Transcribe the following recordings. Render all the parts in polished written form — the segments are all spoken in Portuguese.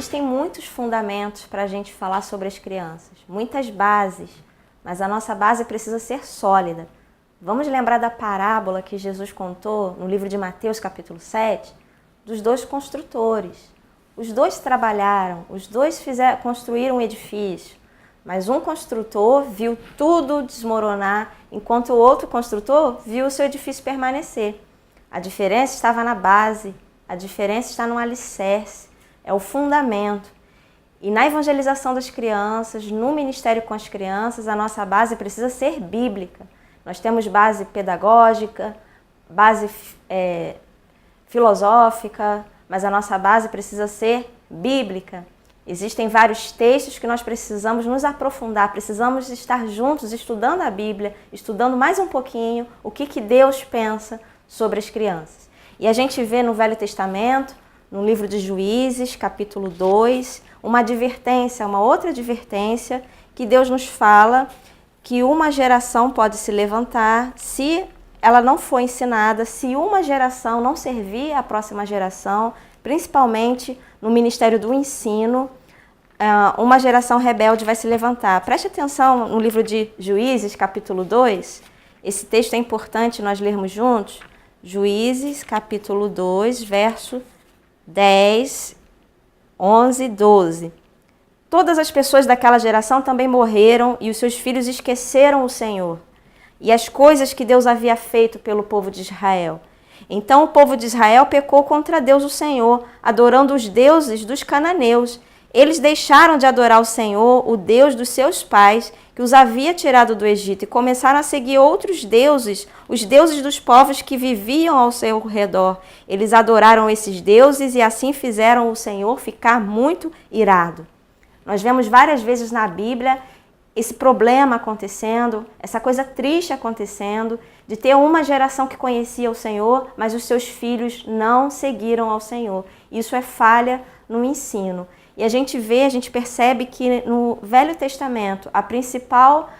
Existem muitos fundamentos para a gente falar sobre as crianças, muitas bases, mas a nossa base precisa ser sólida. Vamos lembrar da parábola que Jesus contou no livro de Mateus, capítulo 7, dos dois construtores. Os dois trabalharam, os dois construíram um edifício, mas um construtor viu tudo desmoronar, enquanto o outro construtor viu o seu edifício permanecer. A diferença estava na base, a diferença está no alicerce. É o fundamento. E na evangelização das crianças, no ministério com as crianças, a nossa base precisa ser bíblica. Nós temos base pedagógica, base filosófica, mas a nossa base precisa ser bíblica. Existem vários textos que nós precisamos nos aprofundar, precisamos estar juntos estudando a Bíblia, estudando mais um pouquinho o que Deus pensa sobre as crianças. E a gente vê no Velho Testamento, no livro de Juízes, capítulo 2, uma outra advertência, que Deus nos fala que uma geração pode se levantar se ela não for ensinada, se uma geração não servir à próxima geração, principalmente no ministério do ensino, uma geração rebelde vai se levantar. Preste atenção no livro de Juízes, capítulo 2, esse texto é importante nós lermos juntos. Juízes, capítulo 2, verso 10, 11, 12. Todas as pessoas daquela geração também morreram e os seus filhos esqueceram o Senhor e as coisas que Deus havia feito pelo povo de Israel. Então o povo de Israel pecou contra Deus o Senhor, adorando os deuses dos cananeus. Eles deixaram de adorar o Senhor, o Deus dos seus pais, que os havia tirado do Egito, e começaram a seguir outros deuses, os deuses dos povos que viviam ao seu redor. Eles adoraram esses deuses e assim fizeram o Senhor ficar muito irado. Nós vemos várias vezes na Bíblia esse problema acontecendo, essa coisa triste acontecendo, de ter uma geração que conhecia o Senhor, mas os seus filhos não seguiram ao Senhor. Isso é falha no ensino. E a gente percebe que no Velho Testamento a principal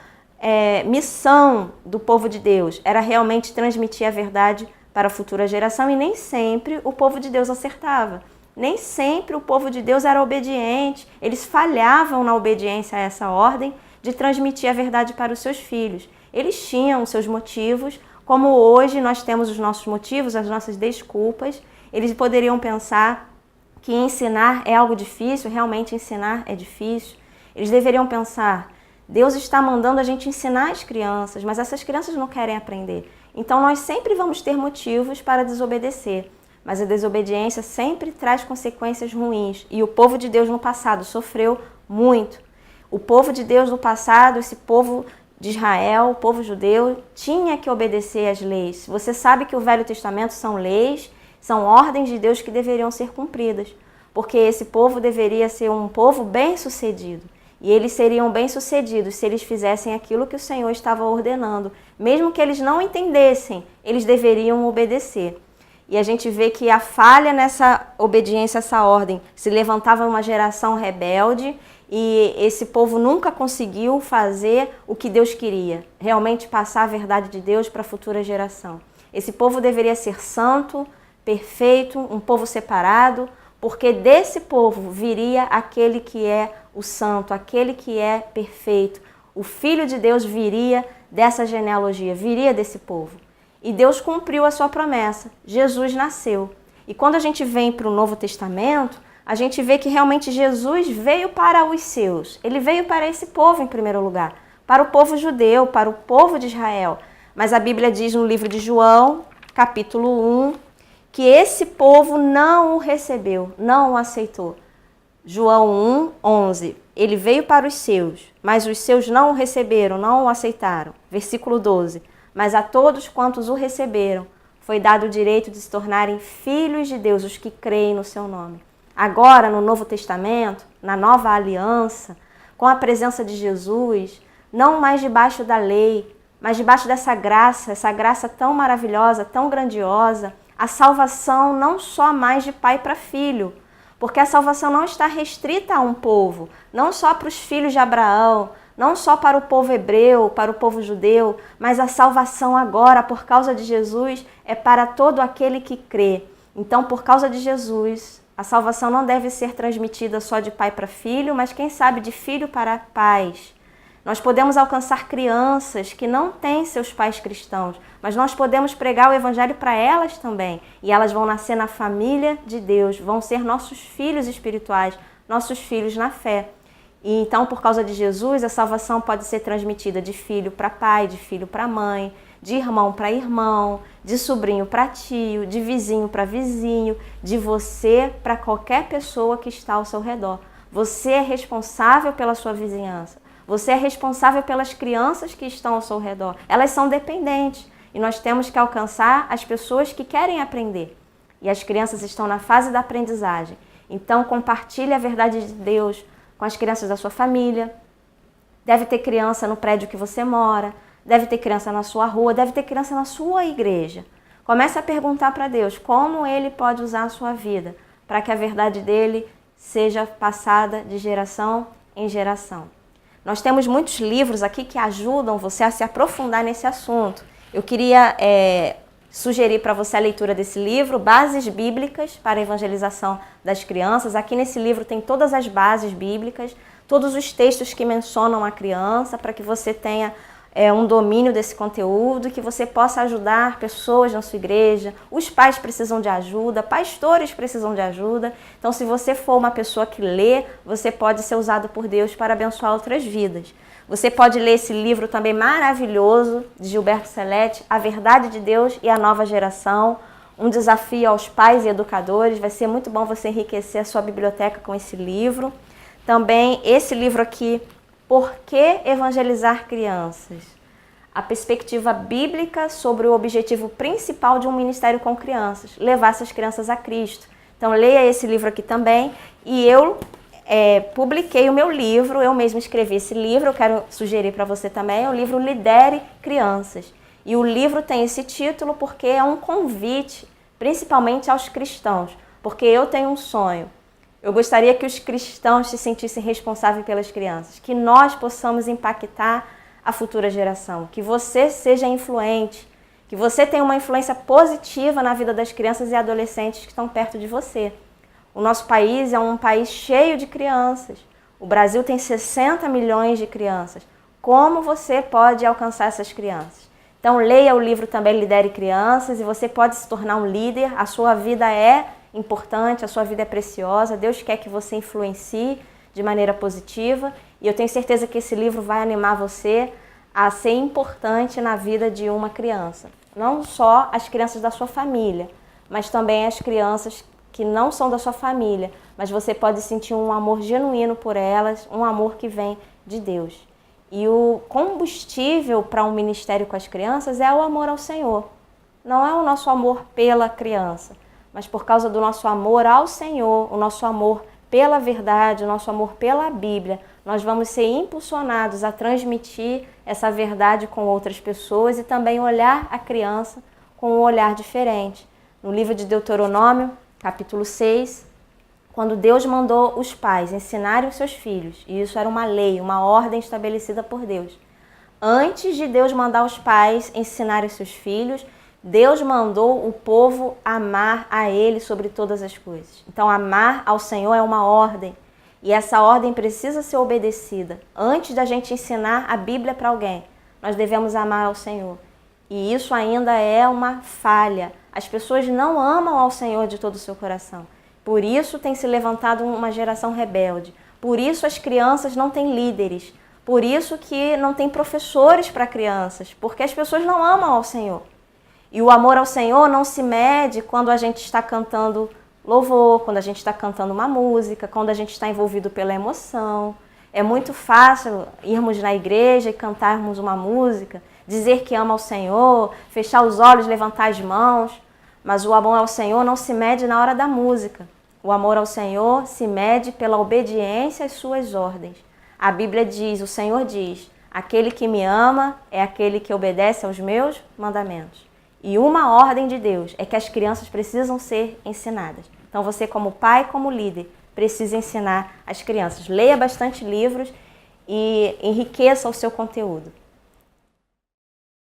missão do povo de Deus era realmente transmitir a verdade para a futura geração e nem sempre o povo de Deus acertava. Nem sempre o povo de Deus era obediente, eles falhavam na obediência a essa ordem de transmitir a verdade para os seus filhos. Eles tinham os seus motivos, como hoje nós temos os nossos motivos, as nossas desculpas. Eles poderiam pensar que ensinar é algo difícil, realmente ensinar é difícil. Eles deveriam pensar, Deus está mandando a gente ensinar as crianças, mas essas crianças não querem aprender. Então nós sempre vamos ter motivos para desobedecer, mas a desobediência sempre traz consequências ruins. E o povo de Deus no passado sofreu muito. O povo de Deus no passado, esse povo de Israel, o povo judeu, tinha que obedecer às leis. Você sabe que o Velho Testamento são leis, são ordens de Deus que deveriam ser cumpridas, porque esse povo deveria ser um povo bem-sucedido. E eles seriam bem-sucedidos se eles fizessem aquilo que o Senhor estava ordenando. Mesmo que eles não entendessem, eles deveriam obedecer. E a gente vê que a falha nessa obediência a essa ordem se levantava uma geração rebelde e esse povo nunca conseguiu fazer o que Deus queria, realmente passar a verdade de Deus para a futura geração. Esse povo deveria ser santo, perfeito, um povo separado, porque desse povo viria aquele que é o santo, aquele que é perfeito. O Filho de Deus viria dessa genealogia, viria desse povo. E Deus cumpriu a sua promessa, Jesus nasceu. E quando a gente vem para o Novo Testamento, a gente vê que realmente Jesus veio para os seus. Ele veio para esse povo em primeiro lugar, para o povo judeu, para o povo de Israel. Mas a Bíblia diz no livro de João, capítulo 1, que esse povo não o recebeu, não o aceitou. João 1, 11. Ele veio para os seus, mas os seus não o receberam, não o aceitaram. Versículo 12. Mas a todos quantos o receberam, foi dado o direito de se tornarem filhos de Deus, os que creem no seu nome. Agora, no Novo Testamento, na Nova Aliança, com a presença de Jesus, não mais debaixo da lei, mas debaixo dessa graça, essa graça tão maravilhosa, tão grandiosa, a salvação não só mais de pai para filho, porque a salvação não está restrita a um povo, não só para os filhos de Abraão, não só para o povo hebreu, para o povo judeu, mas a salvação agora, por causa de Jesus, é para todo aquele que crê. Então, por causa de Jesus, a salvação não deve ser transmitida só de pai para filho, mas quem sabe de filho para pais. Nós podemos alcançar crianças que não têm seus pais cristãos, mas nós podemos pregar o evangelho para elas também. E elas vão nascer na família de Deus, vão ser nossos filhos espirituais, nossos filhos na fé. E então, por causa de Jesus, a salvação pode ser transmitida de filho para pai, de filho para mãe, de irmão para irmão, de sobrinho para tio, de vizinho para vizinho, de você para qualquer pessoa que está ao seu redor. Você é responsável pela sua vizinhança. Você é responsável pelas crianças que estão ao seu redor. Elas são dependentes e nós temos que alcançar as pessoas que querem aprender. E as crianças estão na fase da aprendizagem. Então, compartilhe a verdade de Deus com as crianças da sua família. Deve ter criança no prédio que você mora. Deve ter criança na sua rua. Deve ter criança na sua igreja. Comece a perguntar para Deus como Ele pode usar a sua vida para que a verdade dele seja passada de geração em geração. Nós temos muitos livros aqui que ajudam você a se aprofundar nesse assunto. Eu queria sugerir para você a leitura desse livro, Bases Bíblicas para a Evangelização das Crianças. Aqui nesse livro tem todas as bases bíblicas, todos os textos que mencionam a criança, para que você tenha um domínio desse conteúdo, que você possa ajudar pessoas na sua igreja. Os pais precisam de ajuda, pastores precisam de ajuda. Então, se você for uma pessoa que lê, você pode ser usado por Deus para abençoar outras vidas. Você pode ler esse livro também maravilhoso, de Gilberto Celeste, A Verdade de Deus e a Nova Geração, um desafio aos pais e educadores. Vai ser muito bom você enriquecer a sua biblioteca com esse livro. Também esse livro aqui, Por que evangelizar crianças? A perspectiva bíblica sobre o objetivo principal de um ministério com crianças, levar essas crianças a Cristo. Então leia esse livro aqui também. E eu publiquei o meu livro, eu mesma escrevi esse livro, eu quero sugerir para você também, é o livro Lidere Crianças. E o livro tem esse título porque é um convite, principalmente aos cristãos, porque eu tenho um sonho. Eu gostaria que os cristãos se sentissem responsáveis pelas crianças, que nós possamos impactar a futura geração, que você seja influente, que você tenha uma influência positiva na vida das crianças e adolescentes que estão perto de você. O nosso país é um país cheio de crianças. O Brasil tem 60 milhões de crianças. Como você pode alcançar essas crianças? Então leia o livro também Lidere Crianças e você pode se tornar um líder. A sua vida é importante, a sua vida é preciosa, Deus quer que você influencie de maneira positiva e eu tenho certeza que esse livro vai animar você a ser importante na vida de uma criança. Não só as crianças da sua família, mas também as crianças que não são da sua família, mas você pode sentir um amor genuíno por elas, um amor que vem de Deus. E o combustível para um ministério com as crianças é o amor ao Senhor. Não é o nosso amor pela criança, mas por causa do nosso amor ao Senhor, o nosso amor pela verdade, o nosso amor pela Bíblia, nós vamos ser impulsionados a transmitir essa verdade com outras pessoas e também olhar a criança com um olhar diferente. No livro de Deuteronômio, capítulo 6, quando Deus mandou os pais ensinarem os seus filhos, e isso era uma lei, uma ordem estabelecida por Deus. Antes de Deus mandar os pais ensinarem os seus filhos, Deus mandou o povo amar a Ele sobre todas as coisas. Então, amar ao Senhor é uma ordem. E essa ordem precisa ser obedecida. Antes da gente ensinar a Bíblia para alguém, nós devemos amar ao Senhor. E isso ainda é uma falha. As pessoas não amam ao Senhor de todo o seu coração. Por isso tem se levantado uma geração rebelde. Por isso as crianças não têm líderes. Por isso que não tem professores para crianças. Porque as pessoas não amam ao Senhor. E o amor ao Senhor não se mede quando a gente está cantando louvor, quando a gente está cantando uma música, quando a gente está envolvido pela emoção. É muito fácil irmos na igreja e cantarmos uma música, dizer que ama ao Senhor, fechar os olhos, levantar as mãos. Mas o amor ao Senhor não se mede na hora da música. O amor ao Senhor se mede pela obediência às suas ordens. A Bíblia diz, o Senhor diz, aquele que me ama é aquele que obedece aos meus mandamentos. E uma ordem de Deus é que as crianças precisam ser ensinadas. Então você como pai, como líder, precisa ensinar as crianças. Leia bastante livros e enriqueça o seu conteúdo.